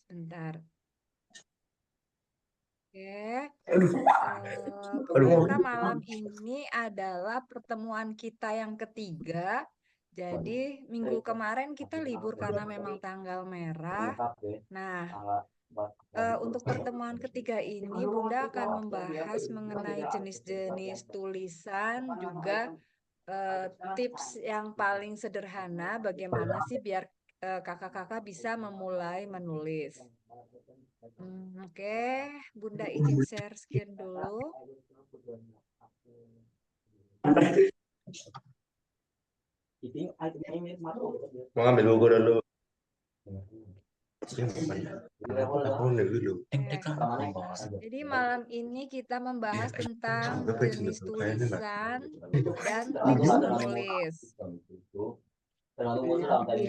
Bentar. Oke. Aduh. Ternyata malam ini adalah pertemuan kita yang ketiga. Jadi minggu kemarin kita libur karena memang tanggal merah. Nah, untuk pertemuan ketiga ini Bunda akan membahas mengenai jenis-jenis tulisan, juga tips yang paling sederhana bagaimana sih biar kakak-kakak bisa memulai menulis. Oke, Bunda izin share screen dulu. Mau ngambil buku dulu. Aku dulu. Jadi malam ini kita membahas tentang Apa itu jenis tuh? Kayaknya enggak. tulisan dan tips menulis. Oke,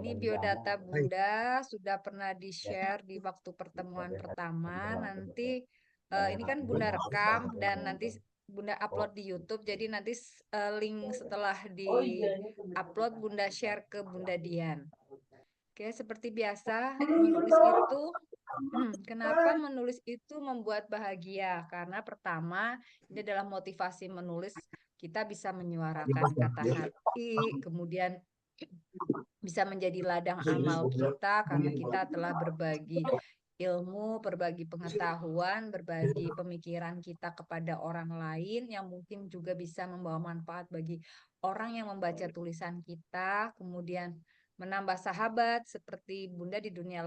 ini biodata Bunda sudah pernah di-share di waktu pertemuan pertama. Nanti ini kan Bunda rekam dan nanti Bunda upload di YouTube. Jadi nanti link setelah di-upload Bunda share ke Bunda Dian. Oke, seperti biasa menulis itu kenapa menulis itu membuat bahagia? Karena pertama, ini adalah motivasi menulis. Kita bisa menyuarakan kata hati, kemudian bisa menjadi ladang amal kita karena kita telah berbagi ilmu, berbagi pengetahuan, berbagi pemikiran kita kepada orang lain yang mungkin juga bisa membawa manfaat bagi orang yang membaca tulisan kita, kemudian menambah sahabat seperti Bunda di dunia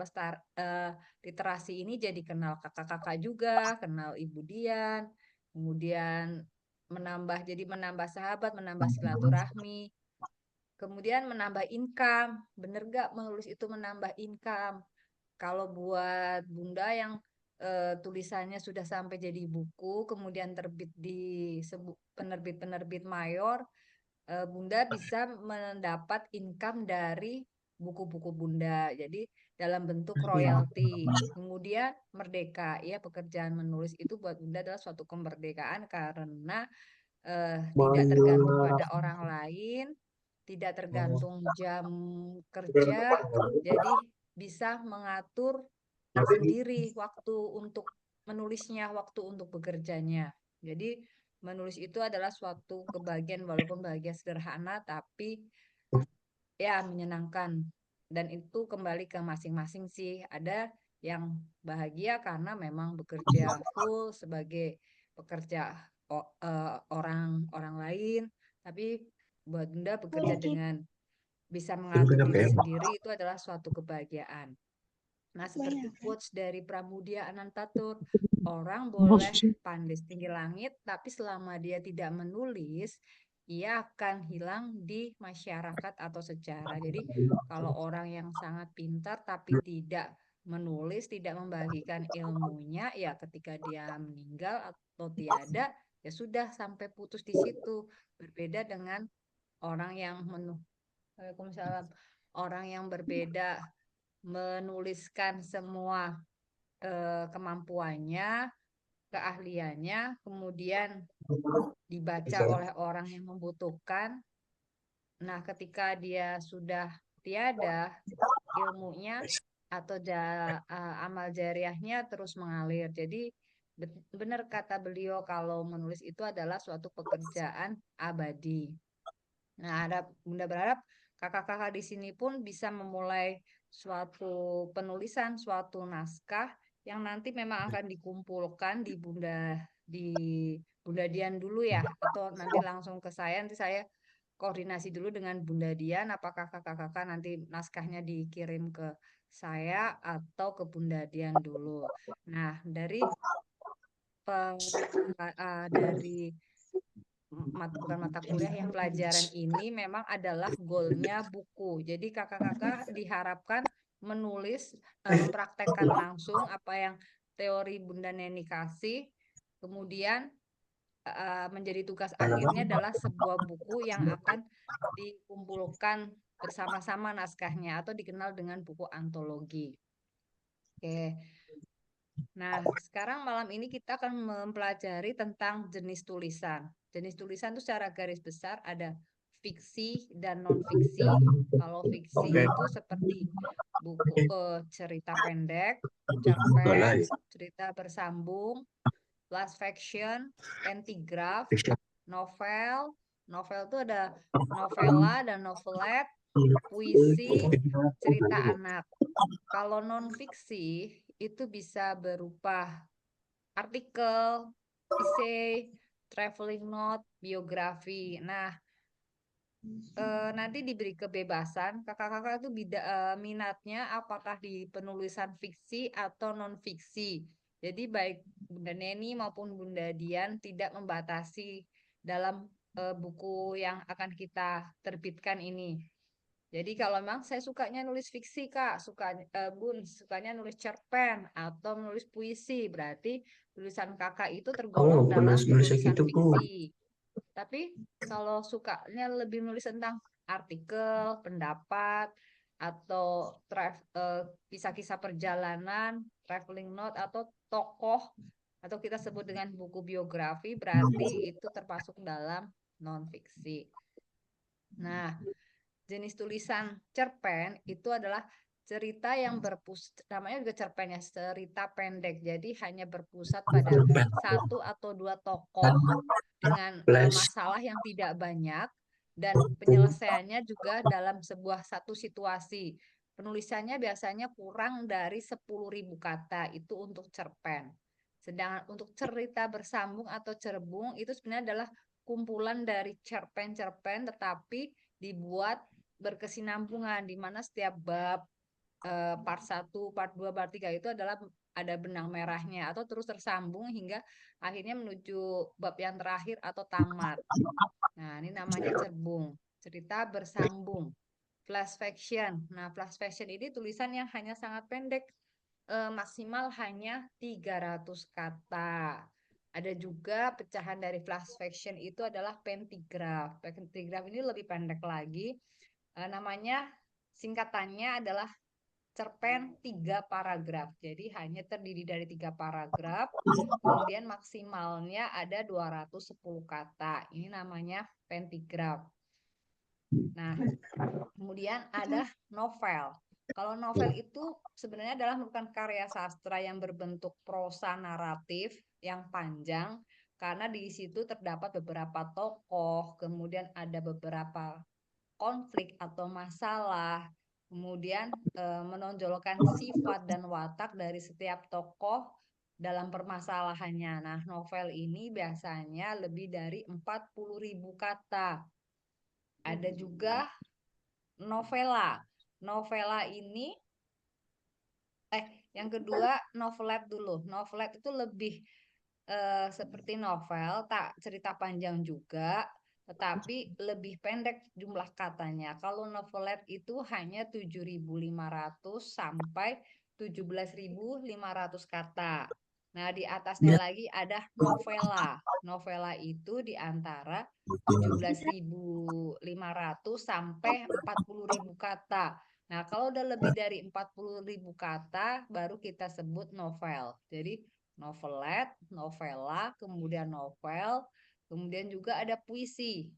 literasi ini jadi kenal kakak-kakak juga, kenal Ibu Dian, kemudian menambah sahabat, menambah silaturahmi. Kemudian menambah income, bener gak menulis itu menambah income? Kalau buat Bunda yang tulisannya sudah sampai jadi buku, kemudian terbit di penerbit-penerbit mayor, Bunda bisa mendapat income dari buku-buku Bunda. Jadi dalam bentuk royalti. Kemudian merdeka, ya pekerjaan menulis itu buat Bunda adalah suatu kemerdekaan karena tidak tergantung pada orang lain, tidak tergantung jam kerja, jadi bisa mengatur sendiri waktu untuk menulisnya, waktu untuk bekerjanya. Jadi menulis itu adalah suatu kebahagiaan walaupun bahagia sederhana tapi ya menyenangkan. Dan itu kembali ke masing-masing sih. Ada yang bahagia karena memang bekerja full sebagai pekerja orang lain, tapi buat Bunda bekerja dengan bisa mengatur diri sendiri itu adalah suatu kebahagiaan. Nah, seperti quotes dari Pramudia Anantatur, orang boleh pandai setinggi langit, tapi selama dia tidak menulis, ia akan hilang di masyarakat atau sejarah. Jadi, kalau orang yang sangat pintar tapi tidak menulis, tidak membagikan ilmunya, ya ketika dia meninggal atau tiada, ya sudah sampai putus di situ. Berbeda dengan orang yang Waalaikumsalam. Orang yang berbeda menuliskan semua kemampuannya, keahliannya, kemudian dibaca oleh orang yang membutuhkan. Nah, ketika dia sudah tiada, ilmunya atau amal jariahnya terus mengalir. Jadi benar kata beliau kalau menulis itu adalah suatu pekerjaan abadi. Nah, Bunda berharap kakak-kakak di sini pun bisa memulai suatu penulisan, suatu naskah yang nanti memang akan dikumpulkan di Bunda Dian dulu ya, atau nanti langsung ke saya. Nanti saya koordinasi dulu dengan Bunda Dian, apakah kakak-kakak nanti naskahnya dikirim ke saya atau ke Bunda Dian dulu. Nah, dari bukan mata kuliah ya, pelajaran ini memang adalah goalnya buku. Jadi kakak-kakak diharapkan menulis, mempraktekkan langsung apa yang teori Bunda Neni kasih, kemudian menjadi tugas akhirnya adalah sebuah buku yang akan dikumpulkan bersama-sama naskahnya atau dikenal dengan buku antologi. Oke. Nah, sekarang malam ini kita akan mempelajari tentang jenis tulisan. Jenis tulisan itu secara garis besar ada fiksi dan non-fiksi. Kalau fiksi itu seperti buku cerita pendek, cerpen, cerita bersambung, flash fiction, pentigraf, novel. Novel itu ada novela dan novelet, puisi, cerita anak. Kalau non-fiksi itu bisa berupa artikel, essay, traveling note, biografi. Nah, nanti diberi kebebasan, kakak-kakak itu minatnya apakah di penulisan fiksi atau non-fiksi. Jadi baik Bunda Neni maupun Bunda Dian tidak membatasi dalam buku yang akan kita terbitkan ini. Jadi kalau memang saya sukanya nulis fiksi Kak, Bun sukanya nulis cerpen atau nulis puisi, berarti tulisan Kakak itu tergolong dalam penulisan fiksi. Tapi kalau sukanya lebih nulis tentang artikel, pendapat, atau kisah-kisah perjalanan, traveling note, atau tokoh, atau kita sebut dengan buku biografi, berarti itu termasuk dalam non-fiksi. Nah, jenis tulisan cerpen itu adalah cerita yang namanya juga cerpennya cerita pendek, jadi hanya berpusat pada satu atau dua tokoh dengan masalah yang tidak banyak dan penyelesaiannya juga dalam sebuah satu situasi. Penulisannya biasanya kurang dari 10.000 kata itu untuk cerpen. Sedangkan untuk cerita bersambung atau cerbung itu sebenarnya adalah kumpulan dari cerpen-cerpen tetapi dibuat berkesinambungan di mana setiap bab part 1, part 2, part 3 itu adalah ada benang merahnya atau terus tersambung hingga akhirnya menuju bab yang terakhir atau tamat. Nah, ini namanya cerbung, cerita bersambung. Flash fiction. Nah, flash fiction ini tulisan yang hanya sangat pendek, maksimal hanya 300 kata. Ada juga pecahan dari flash fiction itu adalah pentigraf. Pentigraf ini lebih pendek lagi. Namanya singkatannya adalah cerpen 3 paragraf. Jadi hanya terdiri dari 3 paragraf. Kemudian maksimalnya ada 210 kata. Ini namanya pentigraf. Nah, kemudian ada novel. Kalau novel itu sebenarnya adalah merupakan karya sastra yang berbentuk prosa naratif yang panjang karena di situ terdapat beberapa tokoh, kemudian ada beberapa konflik atau masalah, kemudian menonjolkan sifat dan watak dari setiap tokoh dalam permasalahannya. Nah, novel ini biasanya lebih dari 40.000 kata. Ada juga novela. Novela ini yang kedua novelet dulu. Novelet itu lebih seperti novel, tak cerita panjang juga, tetapi lebih pendek jumlah katanya. Kalau novelet itu hanya 7.500 sampai 17.500 kata. Nah, di atasnya lagi ada novela. Novela itu di antara 17.500 sampai 40.000 kata. Nah, kalau udah lebih dari 40.000 kata, baru kita sebut novel. Jadi, novelet, novela, kemudian novel, kemudian juga ada puisi.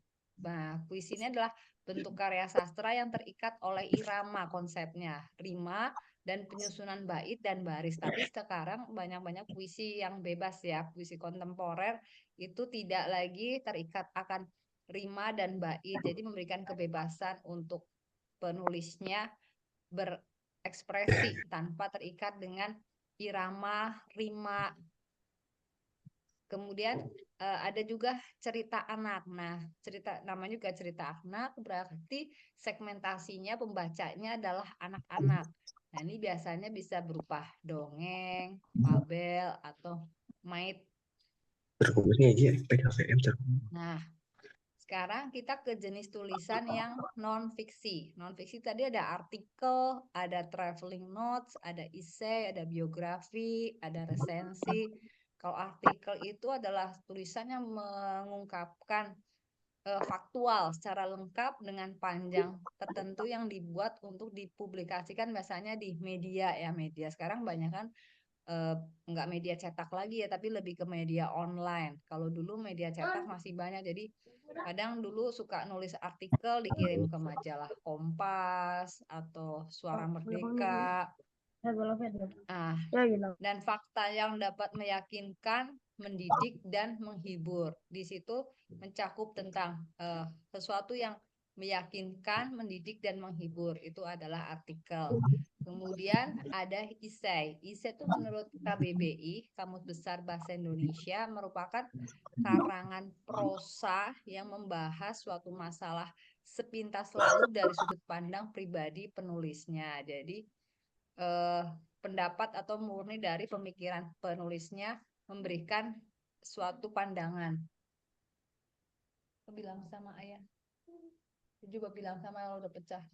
Nah, puisi ini adalah bentuk karya sastra yang terikat oleh irama konsepnya, rima dan penyusunan bait dan baris. Tapi sekarang banyak-banyak puisi yang bebas ya, puisi kontemporer itu tidak lagi terikat akan rima dan bait. Jadi memberikan kebebasan untuk penulisnya berekspresi tanpa terikat dengan irama, rima. Kemudian ada juga cerita anak. Nah, namanya juga cerita anak berarti segmentasinya pembacanya adalah anak-anak. Nah, ini biasanya bisa berupa dongeng, fabel atau mait. Nah, sekarang kita ke jenis tulisan yang non-fiksi. Non-fiksi tadi ada artikel, ada traveling notes, ada essay, ada biografi, ada resensi. Kalau artikel itu adalah tulisan yang mengungkapkan faktual secara lengkap dengan panjang tertentu yang dibuat untuk dipublikasikan biasanya di media ya, media. Sekarang banyak kan nggak media cetak lagi ya, tapi lebih ke media online. Kalau dulu media cetak masih banyak, jadi kadang dulu suka nulis artikel dikirim ke majalah Kompas atau Suara Merdeka. Ah, dan fakta yang dapat meyakinkan, mendidik dan menghibur. Di situ mencakup tentang sesuatu yang meyakinkan, mendidik dan menghibur. Itu adalah artikel. Kemudian ada isai. Isai itu menurut KBBI, Kamus Besar Bahasa Indonesia, merupakan karangan prosa yang membahas suatu masalah sepintas lalu dari sudut pandang pribadi penulisnya. Jadi pendapat atau murni dari pemikiran penulisnya memberikan suatu pandangan. Aku bilang sama ayah. Aku juga bilang sama ayah udah pecah.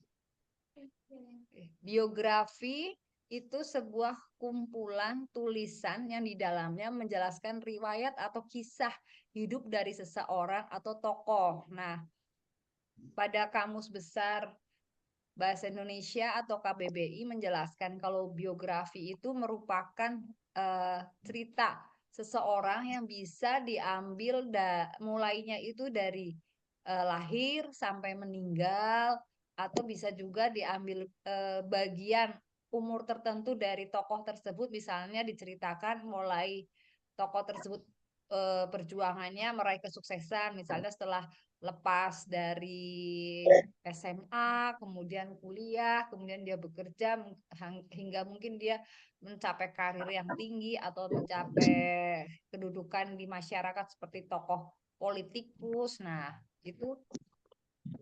Biografi itu sebuah kumpulan tulisan yang di dalamnya menjelaskan riwayat atau kisah hidup dari seseorang atau tokoh. Nah, pada Kamus Besar Bahasa Indonesia atau KBBI menjelaskan kalau biografi itu merupakan cerita seseorang yang bisa diambil mulainya itu dari lahir sampai meninggal, atau bisa juga diambil bagian umur tertentu dari tokoh tersebut, misalnya diceritakan mulai tokoh tersebut perjuangannya meraih kesuksesan, misalnya setelah lepas dari SMA, kemudian kuliah, kemudian dia bekerja hingga mungkin dia mencapai karir yang tinggi atau mencapai kedudukan di masyarakat seperti tokoh politikus. Nah, itu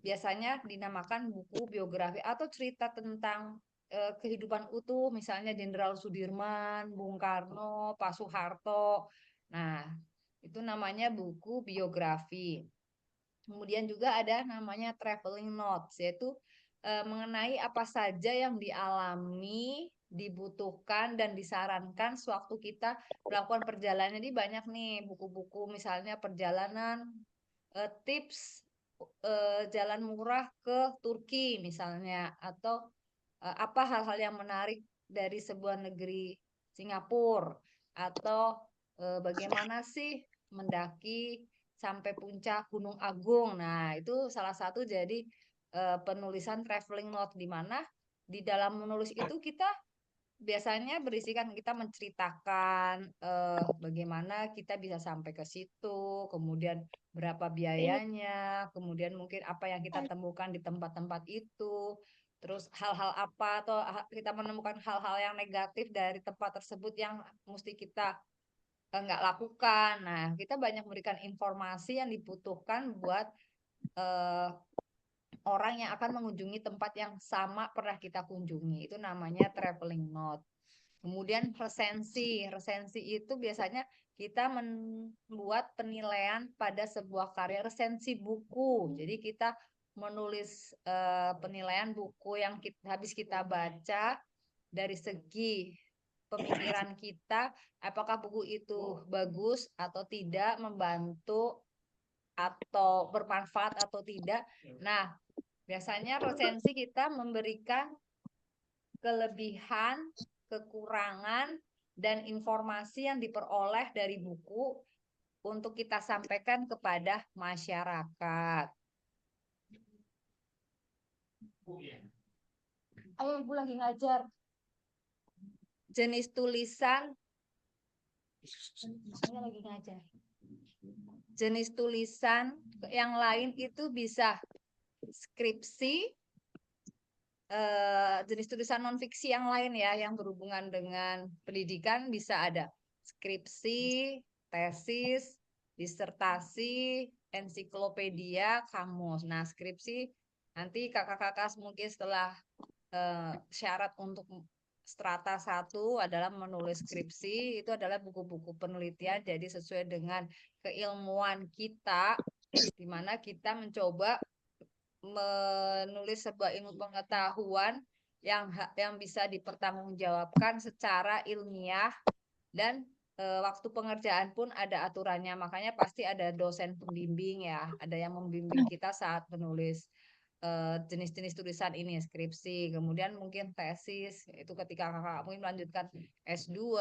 biasanya dinamakan buku biografi atau cerita tentang kehidupan utuh, misalnya Jenderal Sudirman, Bung Karno, Pak Soeharto. Nah, itu namanya buku biografi. Kemudian juga ada namanya traveling notes, yaitu mengenai apa saja yang dialami, dibutuhkan dan disarankan sewaktu kita melakukan perjalanan. Jadi banyak nih buku-buku, misalnya perjalanan, tips jalan murah ke Turki misalnya, atau apa hal-hal yang menarik dari sebuah negeri Singapura, atau bagaimana sih mendaki sampai puncak Gunung Agung. Nah, itu salah satu jadi penulisan traveling note, di mana di dalam menulis itu kita biasanya berisikan, kita menceritakan bagaimana kita bisa sampai ke situ, kemudian berapa biayanya, kemudian mungkin apa yang kita temukan di tempat-tempat itu, terus hal-hal apa, atau kita menemukan hal-hal yang negatif dari tempat tersebut yang mesti kita nggak lakukan. Nah, kita banyak memberikan informasi yang dibutuhkan buat eh, orang yang akan mengunjungi tempat yang sama pernah kita kunjungi. Itu namanya traveling note. Kemudian resensi. Resensi itu biasanya kita membuat penilaian pada sebuah karya, resensi buku. Jadi kita menulis penilaian buku yang habis kita baca dari segi pemikiran kita, apakah buku itu bagus atau tidak, membantu atau bermanfaat atau tidak. Nah, biasanya resensi kita memberikan kelebihan, kekurangan, dan informasi yang diperoleh dari buku untuk kita sampaikan kepada masyarakat. Ayo, Ibu lagi ngajar. Jenis tulisan, saya lagi ngajar. Jenis tulisan yang lain itu bisa skripsi, jenis tulisan non-fiksi yang lain ya, yang berhubungan dengan pendidikan, bisa ada skripsi, tesis, disertasi, ensiklopedia, kamus. Nah, skripsi nanti kakak-kakak mungkin setelah syarat untuk strata 1 adalah menulis skripsi, itu adalah buku-buku penelitian, jadi sesuai dengan keilmuan kita, di mana kita mencoba menulis sebuah ilmu pengetahuan yang bisa dipertanggungjawabkan secara ilmiah, dan waktu pengerjaan pun ada aturannya. Makanya pasti ada dosen pembimbing ya, ada yang membimbing kita saat menulis jenis-jenis tulisan ini, skripsi, kemudian mungkin tesis, itu ketika kakak mungkin melanjutkan S2.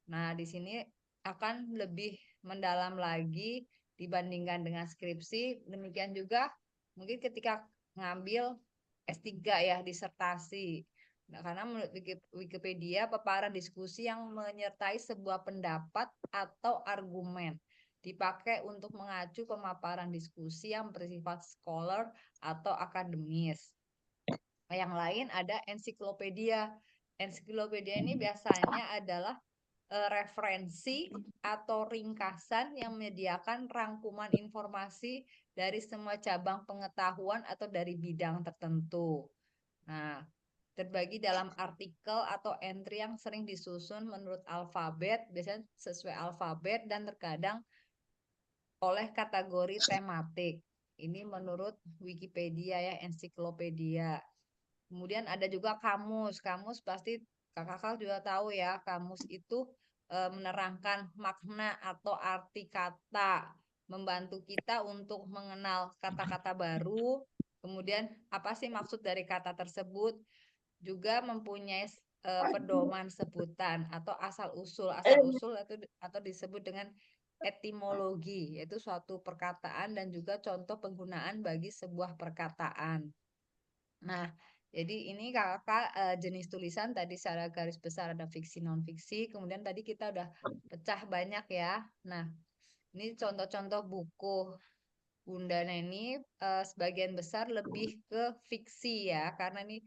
Nah, di sini akan lebih mendalam lagi dibandingkan dengan skripsi. Demikian juga mungkin ketika ngambil S3 ya, disertasi. Nah, karena menurut Wikipedia, paparan diskusi yang menyertai sebuah pendapat atau argumen dipakai untuk mengacu pemaparan diskusi yang bersifat scholar atau akademis. Yang lain ada ensiklopedia. Ensiklopedia ini biasanya adalah referensi atau ringkasan yang menyediakan rangkuman informasi dari semua cabang pengetahuan atau dari bidang tertentu. Nah, terbagi dalam artikel atau entry yang sering disusun menurut alfabet, biasanya sesuai alfabet dan terkadang oleh kategori tematik. Ini menurut Wikipedia ya, ensiklopedia. Kemudian ada juga kamus. Kamus pasti kakak juga tahu ya, kamus itu menerangkan makna atau arti kata, membantu kita untuk mengenal kata-kata baru. Kemudian apa sih maksud dari kata tersebut? Juga mempunyai pedoman sebutan atau asal usul. Asal usul atau disebut dengan etimologi, yaitu suatu perkataan dan juga contoh penggunaan bagi sebuah perkataan. Nah, jadi ini kakak jenis tulisan tadi secara garis besar ada fiksi non fiksi, kemudian tadi kita udah pecah banyak ya. Nah, ini contoh-contoh buku Bunda Neni sebagian besar lebih ke fiksi ya, karena ini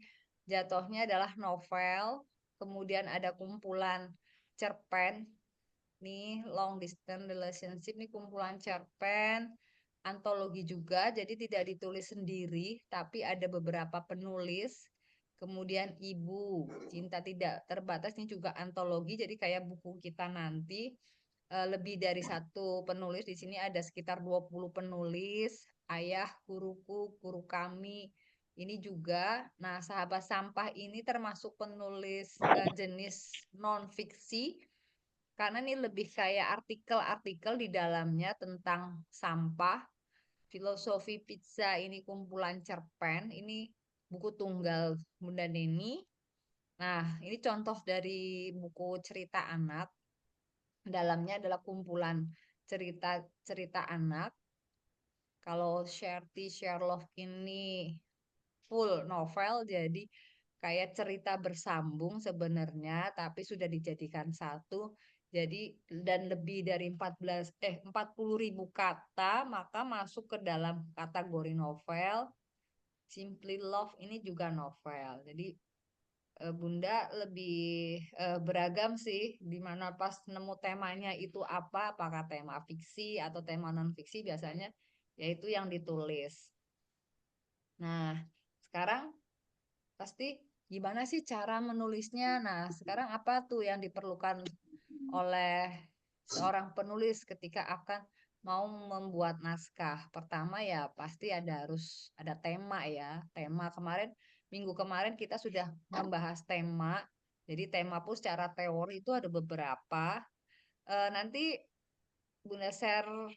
jatuhnya adalah novel, kemudian ada kumpulan cerpen. Nih, long distance relationship nih kumpulan cerpen, antologi juga, jadi tidak ditulis sendiri, tapi ada beberapa penulis. Kemudian Ibu, Cinta Tidak Terbatas ini juga antologi, jadi kayak buku kita nanti lebih dari satu penulis. Di sini ada sekitar 20 penulis. Ayah, Guruku, Guru Kami, ini juga. Nah, Sahabat Sampah ini termasuk penulis jenis non fiksi karena ini lebih kayak artikel-artikel di dalamnya tentang sampah. Filosofi Pizza ini kumpulan cerpen, ini buku tunggal Bunda Neni. Nah, ini contoh dari buku cerita anak. Dalamnya adalah kumpulan cerita-cerita anak. Kalau Sherty Sherlock ini full novel, jadi kayak cerita bersambung sebenarnya, tapi sudah dijadikan satu. Jadi dan lebih dari 40.000 kata, maka masuk ke dalam kategori novel. Simply Love ini juga novel. Jadi Bunda lebih beragam sih, di mana pas nemu temanya itu apa, apakah tema fiksi atau tema non fiksi biasanya yaitu yang ditulis. Nah, sekarang pasti gimana sih cara menulisnya? Nah, sekarang apa tuh yang diperlukan oleh seorang penulis ketika akan mau membuat naskah? Pertama ya pasti harus ada tema ya. Tema minggu kemarin kita sudah membahas tema. Jadi tema pun secara teori itu ada beberapa. Nanti Bunda share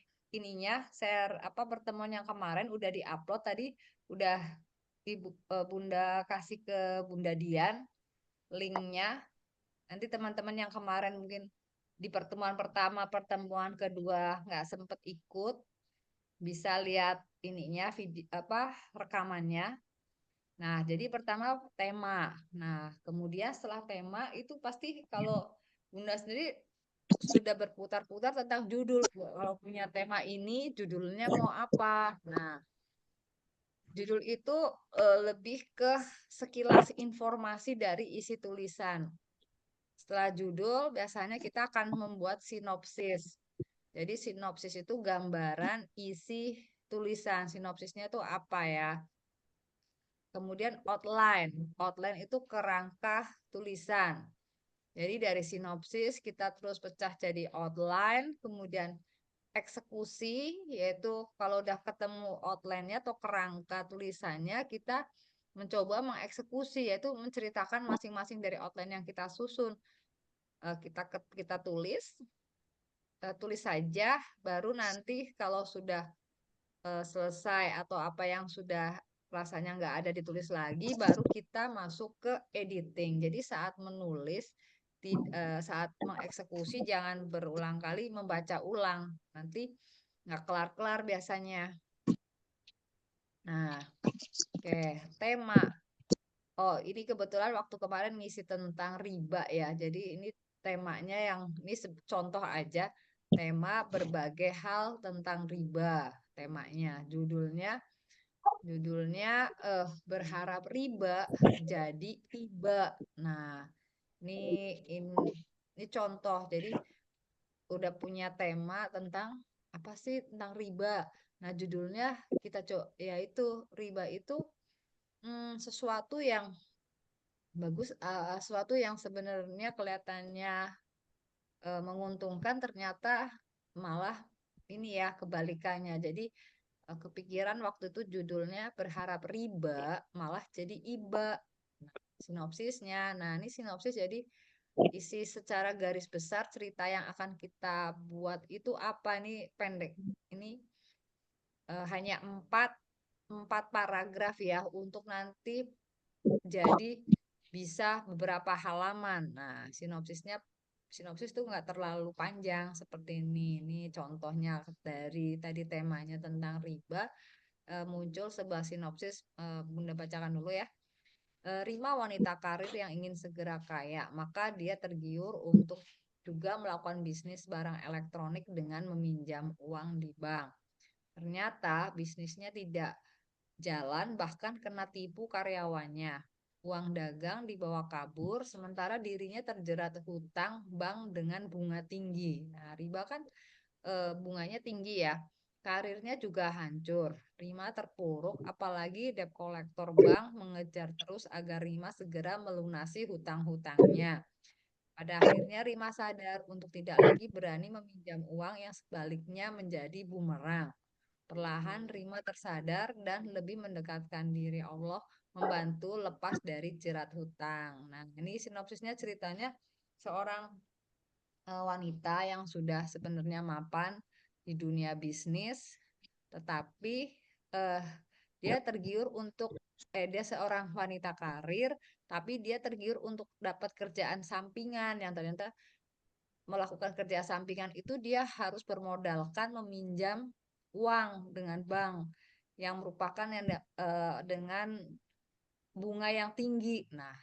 share apa pertemuan yang kemarin udah diupload tadi, udah Bunda kasih ke Bunda Dian linknya. Nanti teman-teman yang kemarin mungkin di pertemuan pertama, pertemuan kedua nggak sempet ikut, bisa lihat video apa rekamannya. Nah, jadi pertama tema. Nah, kemudian setelah tema itu pasti kalau Bunda sendiri sudah berputar-putar tentang judul. Kalau punya tema ini, judulnya mau apa? Nah, judul itu lebih ke sekilas informasi dari isi tulisan. Setelah judul, biasanya kita akan membuat sinopsis. Jadi sinopsis itu gambaran isi tulisan. Sinopsisnya itu apa ya? Kemudian outline. Outline itu kerangka tulisan. Jadi dari sinopsis kita terus pecah jadi outline, kemudian eksekusi, yaitu kalau udah ketemu outline-nya atau kerangka tulisannya, kita mencoba mengeksekusi, yaitu menceritakan masing-masing dari outline yang kita susun. Kita tulis saja, baru nanti kalau sudah selesai atau apa yang sudah rasanya nggak ada ditulis lagi, baru kita masuk ke editing. Jadi saat menulis, saat mengeksekusi jangan berulang kali membaca ulang, nanti nggak kelar-kelar biasanya. Nah, oke, tema. Oh, ini kebetulan waktu kemarin ngisi tentang riba ya. Jadi ini temanya yang ini contoh aja, tema berbagai hal tentang riba. Temanya, judulnya berharap riba jadi tiba. Nah, ini ini contoh. Jadi udah punya tema tentang apa sih tentang riba. Nah, judulnya kita coba yaitu riba itu sesuatu yang bagus, sesuatu yang sebenarnya kelihatannya menguntungkan, ternyata malah ini ya kebalikannya. Jadi kepikiran waktu itu judulnya berharap riba malah jadi iba. Nah, sinopsisnya. Nah, ini sinopsis jadi isi secara garis besar cerita yang akan kita buat itu apa nih, pendek. Ini hanya empat paragraf ya untuk nanti jadi bisa beberapa halaman. Nah, sinopsis tuh nggak terlalu panjang seperti ini. Ini contohnya dari tadi temanya tentang riba, muncul sebuah sinopsis. Bunda bacakan dulu ya. Rima wanita karir yang ingin segera kaya, maka dia tergiur untuk juga melakukan bisnis barang elektronik dengan meminjam uang di bank. Ternyata bisnisnya tidak jalan, bahkan kena tipu karyawannya. Uang dagang dibawa kabur, sementara dirinya terjerat hutang bank dengan bunga tinggi. Nah, riba kan bunganya tinggi ya. Karirnya juga hancur. Rima terpuruk, apalagi debt kolektor bank mengejar terus agar Rima segera melunasi hutang-hutangnya. Pada akhirnya Rima sadar untuk tidak lagi berani meminjam uang yang sebaliknya menjadi bumerang. Perlahan Rima tersadar dan lebih mendekatkan diri Allah, membantu lepas dari jerat hutang. Nah, ini sinopsisnya ceritanya seorang wanita yang sudah sebenarnya mapan di dunia bisnis, tetapi eh, dia tergiur untuk dia seorang wanita karir, tapi dia tergiur untuk dapat kerjaan sampingan yang ternyata melakukan kerja sampingan itu dia harus bermodalkan meminjam uang dengan bank yang merupakan yang dengan bunga yang tinggi. Nah,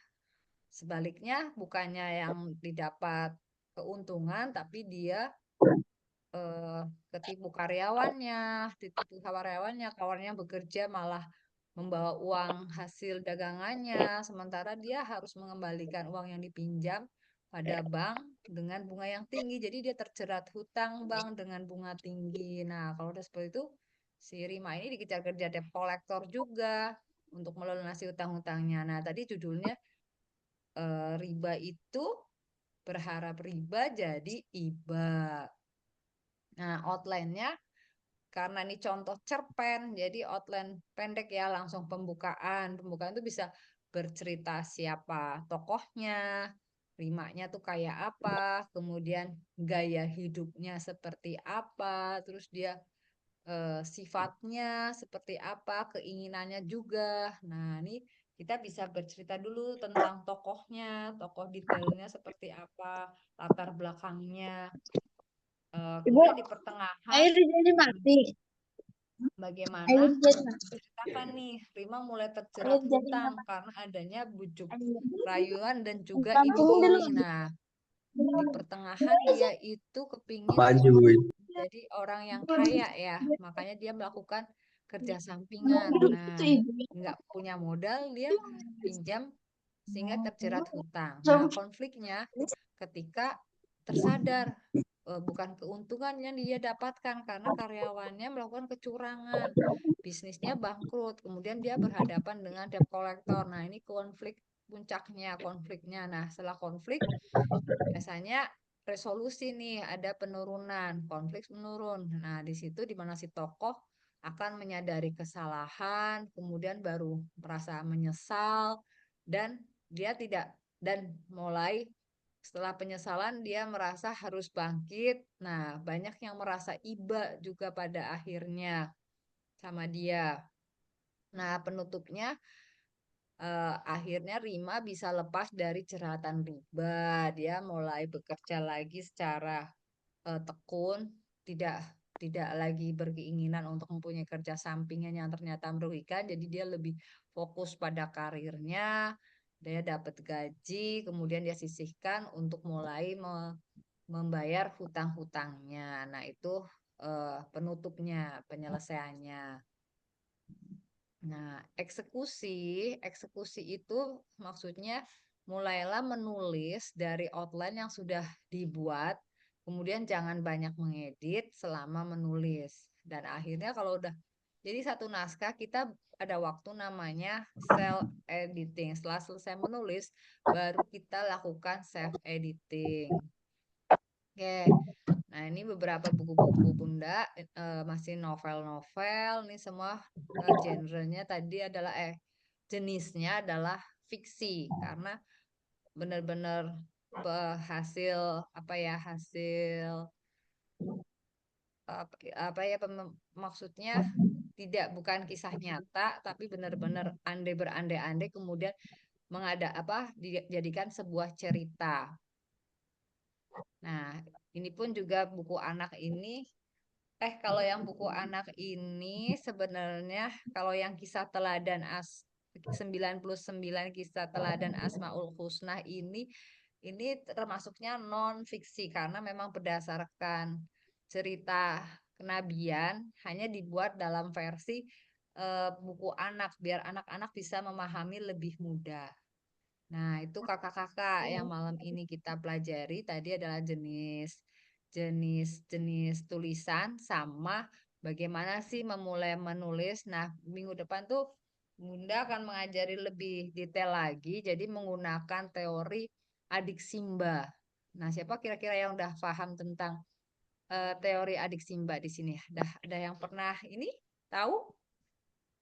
sebaliknya bukannya yang didapat keuntungan, tapi dia eh, ketipu karyawannya, kawannya bekerja malah membawa uang hasil dagangannya, sementara dia harus mengembalikan uang yang dipinjam pada bank dengan bunga yang tinggi. Jadi dia terjerat hutang bank dengan bunga tinggi. Nah, kalau udah seperti itu, si Rima ini dikejar-kejar debt collector juga untuk melunasi hutang-hutangnya. Nah, tadi judulnya riba itu berharap riba jadi iba. Nah, outline-nya karena ini contoh cerpen, jadi outline pendek ya, langsung pembukaan. Pembukaan itu bisa bercerita siapa tokohnya, rimanya tuh kayak apa, kemudian gaya hidupnya seperti apa, terus dia sifatnya seperti apa, keinginannya juga. Nah, ini kita bisa bercerita dulu tentang tokohnya, tokoh detailnya seperti apa, latar belakangnya. Ibu, Kemudian di pertengahan, air jadi mati. bagaimana Air jadi mati. menceritakan nih Rima mulai Air terjerat jadi hutang mati. karena adanya bujuk rayuan dan juga Tampung dulu. iming-iming. Nah, di pertengahan dia itu kepingin Maju. jadi orang yang kaya ya, makanya dia melakukan kerja sampingan. Nah, nggak punya modal, dia pinjam sehingga terjerat hutang. Nah, konfliknya ketika tersadar bukan keuntungan yang dia dapatkan karena karyawannya melakukan kecurangan, bisnisnya bangkrut, kemudian dia berhadapan dengan debt collector. Nah, ini konfliknya. Nah, setelah konflik biasanya resolusi nih, ada penurunan, konflik menurun. Nah, di situ di mana si tokoh akan menyadari kesalahan, kemudian baru merasa menyesal dan dia tidak dan mulai setelah penyesalan dia merasa harus bangkit. Nah, banyak yang merasa iba juga pada akhirnya sama dia. Nah, penutupnya akhirnya Rima bisa lepas dari jeratan riba. Dia mulai bekerja lagi secara tekun, tidak tidak lagi berkeinginan untuk mempunyai kerja sampingan yang ternyata merugikan. Jadi dia lebih fokus pada karirnya. Dia dapat gaji, kemudian dia sisihkan untuk mulai membayar hutang-hutangnya. Nah, itu penutupnya, penyelesaiannya. Nah, eksekusi itu maksudnya mulailah menulis dari outline yang sudah dibuat, kemudian jangan banyak mengedit selama menulis. Dan akhirnya kalau udah jadi satu naskah, kita ada waktu namanya self editing. Setelah selesai menulis, baru kita lakukan self editing. Oke. Nah, ini beberapa buku-buku Bunda, masih novel-novel. Ini semua genrenya tadi adalah jenisnya adalah fiksi karena benar-benar hasil apa ya hasil apa ya maksudnya tidak bukan kisah nyata tapi benar-benar andai berandai-andai kemudian dijadikan sebuah cerita. Nah, ini pun juga buku anak ini. Kalau yang buku anak ini sebenarnya kalau yang kisah teladan 99 kisah teladan Asmaul Husna ini termasuknya non fiksi karena memang berdasarkan cerita kenabian hanya dibuat dalam versi buku anak biar anak-anak bisa memahami lebih mudah. Nah, itu kakak-kakak yang malam ini kita pelajari tadi adalah jenis tulisan sama bagaimana sih memulai menulis. Nah, minggu depan tuh Bunda akan mengajari lebih detail lagi, jadi menggunakan teori adik Simba. Nah, siapa kira-kira yang udah paham tentang teori adik Simba di sini? Ada yang pernah ini tahu?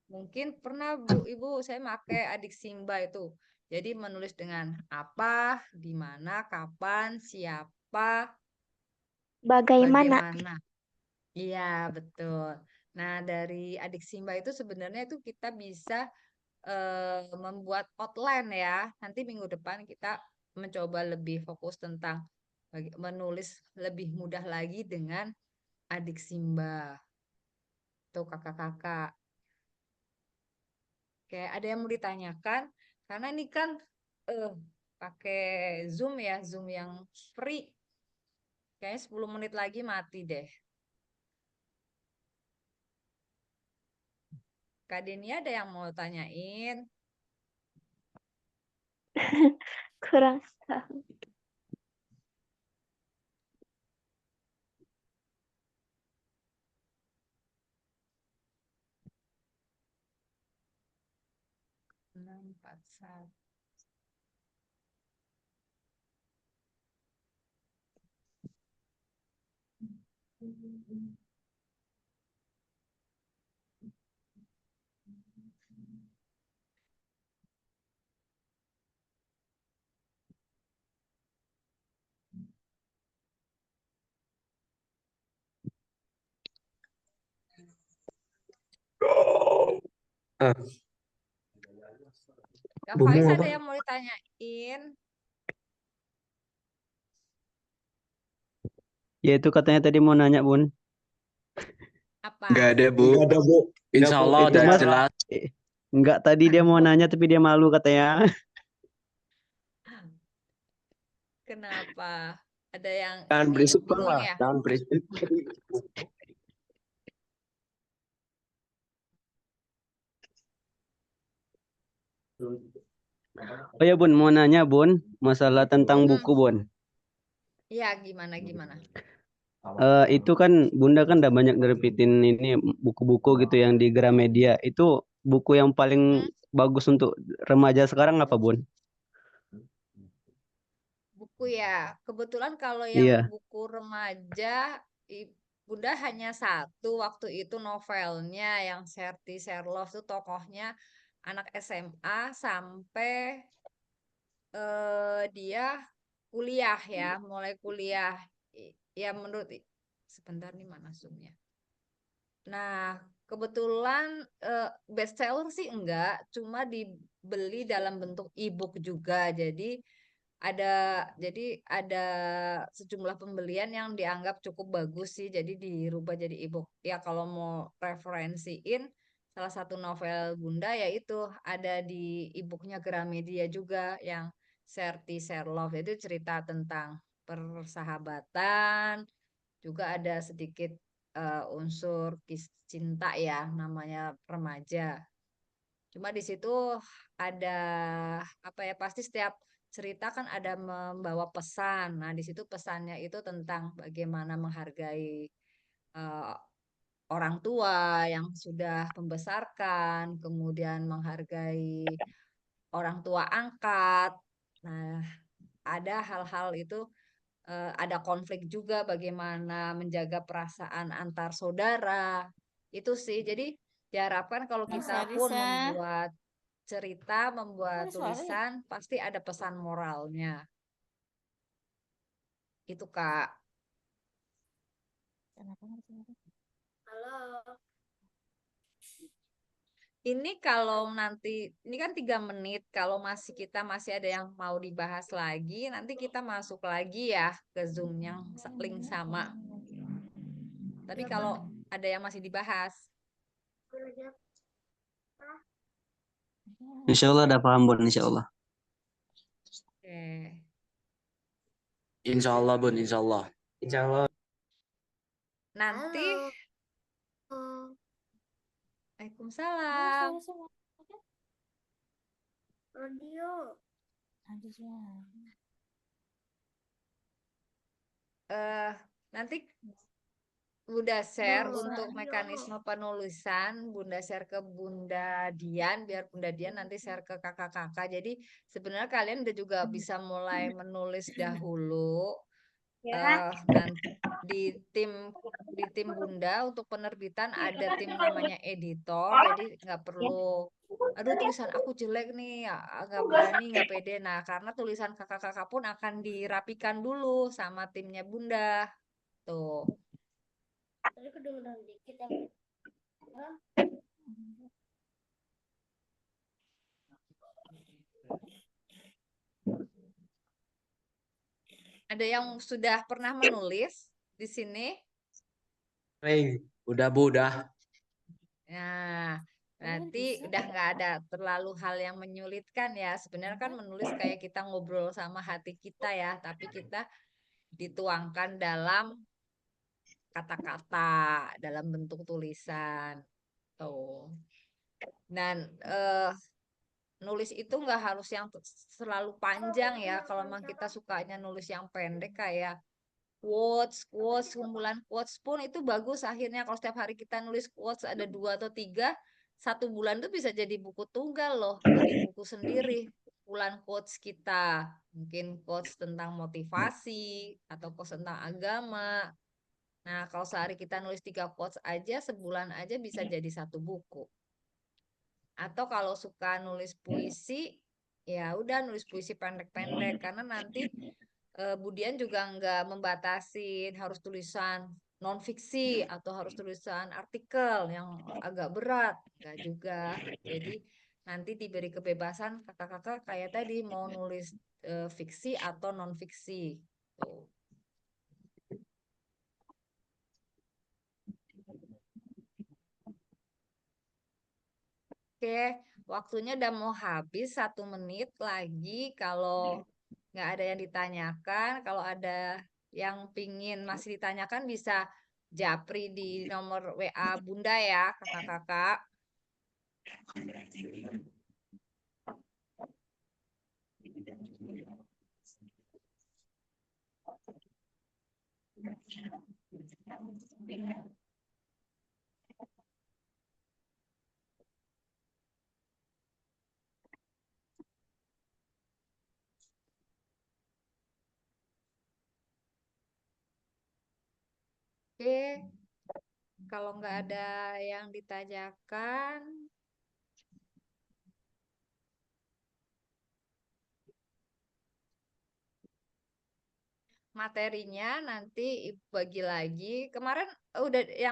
Mungkin pernah Bu Ibu saya pakai adik Simba itu. Jadi menulis dengan apa, di mana, kapan, siapa, Bagaimana? bagaimana. Iya, betul. Nah, dari adik Simba itu sebenarnya itu kita bisa membuat outline ya. Nanti minggu depan kita mencoba lebih fokus tentang menulis lebih mudah lagi dengan adik Simba. Tuh kakak-kakak. Oke, ada yang mau ditanyakan? Karena ini kan eh pakai Zoom ya, Zoom yang free. Kayaknya 10 menit lagi mati deh. Kak Denia ada yang mau tanyain? Kurang tahu. Enam, empat, satu. Ah, Kak bumbu Faiz ada apa? yang mau ditanyain? Ya itu katanya tadi mau nanya Bun. Nggak Apa? ada, Bu. Enggak ada, Bu. Insya Enggak, Bu. Allah Itu udah Mas, jelas. enggak tadi dia mau nanya tapi dia malu katanya. Kenapa? Ada yang Jangan ini berisik, bingung Pak. ya? Jangan berisik. Oh ya Bun, mau nanya Bun, masalah tentang buku Bun. Iya, gimana? Itu kan Bunda kan udah banyak nerbitin ini buku-buku gitu yang di Gramedia. Itu buku yang paling bagus untuk remaja sekarang apa Bun? Buku ya. Kebetulan kalau yang Iya. buku remaja, Bunda hanya satu waktu itu novelnya yang Serti Sherlock itu tokohnya anak SMA sampai dia kuliah ya, mulai kuliah. Ya menurut sebentar nih mana zoomnya. Nah, Kebetulan bestseller sih enggak, cuma dibeli dalam bentuk e-book juga. Jadi ada sejumlah pembelian yang dianggap cukup bagus sih, jadi dirubah jadi e-book. Ya kalau mau referensiin salah satu novel Bunda yaitu ada di e-booknya Gramedia juga yang Serti Sherlock, itu cerita tentang persahabatan, juga ada sedikit unsur cinta ya, namanya remaja. Cuma di situ ada apa ya, pasti setiap cerita kan ada membawa pesan. Nah, di situ pesannya itu tentang bagaimana menghargai eh, orang tua yang sudah membesarkan, kemudian menghargai orang tua angkat. Nah, ada hal-hal itu, ada konflik juga bagaimana menjaga perasaan antar saudara. Itu sih. Jadi diharapkan kalau kita pun membuat cerita, membuat tulisan, pasti ada pesan moralnya. Itu Kak. Halo. Ini kalau nanti, ini kan 3 menit, kalau kita masih ada yang mau dibahas lagi, nanti kita masuk lagi ya ke Zoom yang link sama. Tapi kalau ada yang masih dibahas. Insya Allah ada paham Bun, insya Allah. Oke. Insya Allah Bun, insya Allah. Insya Allah. Nanti, Halo. Waalaikumsalam. Radio. Nanti Bunda share Oh, untuk radio. mekanisme penulisan, Bunda share ke Bunda Dian, biar Bunda Dian nanti share ke kakak-kakak. Jadi sebenarnya kalian udah juga bisa mulai menulis dahulu. Nanti di tim Bunda untuk penerbitan ada tim namanya editor, jadi nggak perlu, aduh tulisan aku jelek nih, nggak berani, nggak pede. Nah, karena tulisan kakak-kakak pun akan dirapikan dulu sama timnya Bunda. Tuh. Tadi kedengeran dikit ya. Ada yang sudah pernah menulis di sini? Udah Bu, udah. Nah, nanti udah nggak ada terlalu hal yang menyulitkan ya. Sebenarnya kan menulis kayak kita ngobrol sama hati kita ya, tapi kita dituangkan dalam kata-kata, dalam bentuk tulisan. Tuh. Dan nulis itu nggak harus yang selalu panjang ya. Kalau memang kita sukanya nulis yang pendek kayak quotes, kumpulan quotes pun itu bagus. Akhirnya kalau setiap hari kita nulis quotes ada 2 atau 3, 1 bulan itu bisa jadi buku tunggal loh, jadi buku sendiri. Kumpulan quotes kita, mungkin quotes tentang motivasi atau quotes tentang agama. Nah, kalau sehari kita nulis 3 quotes aja, sebulan aja bisa jadi 1 buku. Atau kalau suka nulis puisi, ya udah nulis puisi pendek-pendek, karena nanti Budian juga nggak membatasin harus tulisan non fiksi atau harus tulisan artikel yang agak berat, nggak juga. Jadi nanti diberi kebebasan kakak-kakak kayak tadi mau nulis fiksi atau non fiksi. Tuh. Oke, waktunya udah mau habis, 1 menit lagi. Kalau nggak ada yang ditanyakan, kalau ada yang pingin masih ditanyakan bisa japri di nomor WA Bunda ya, kakak-kakak. Oke, kalau nggak ada yang ditanyakan, materinya nanti Ibu bagi lagi. Kemarin udah yang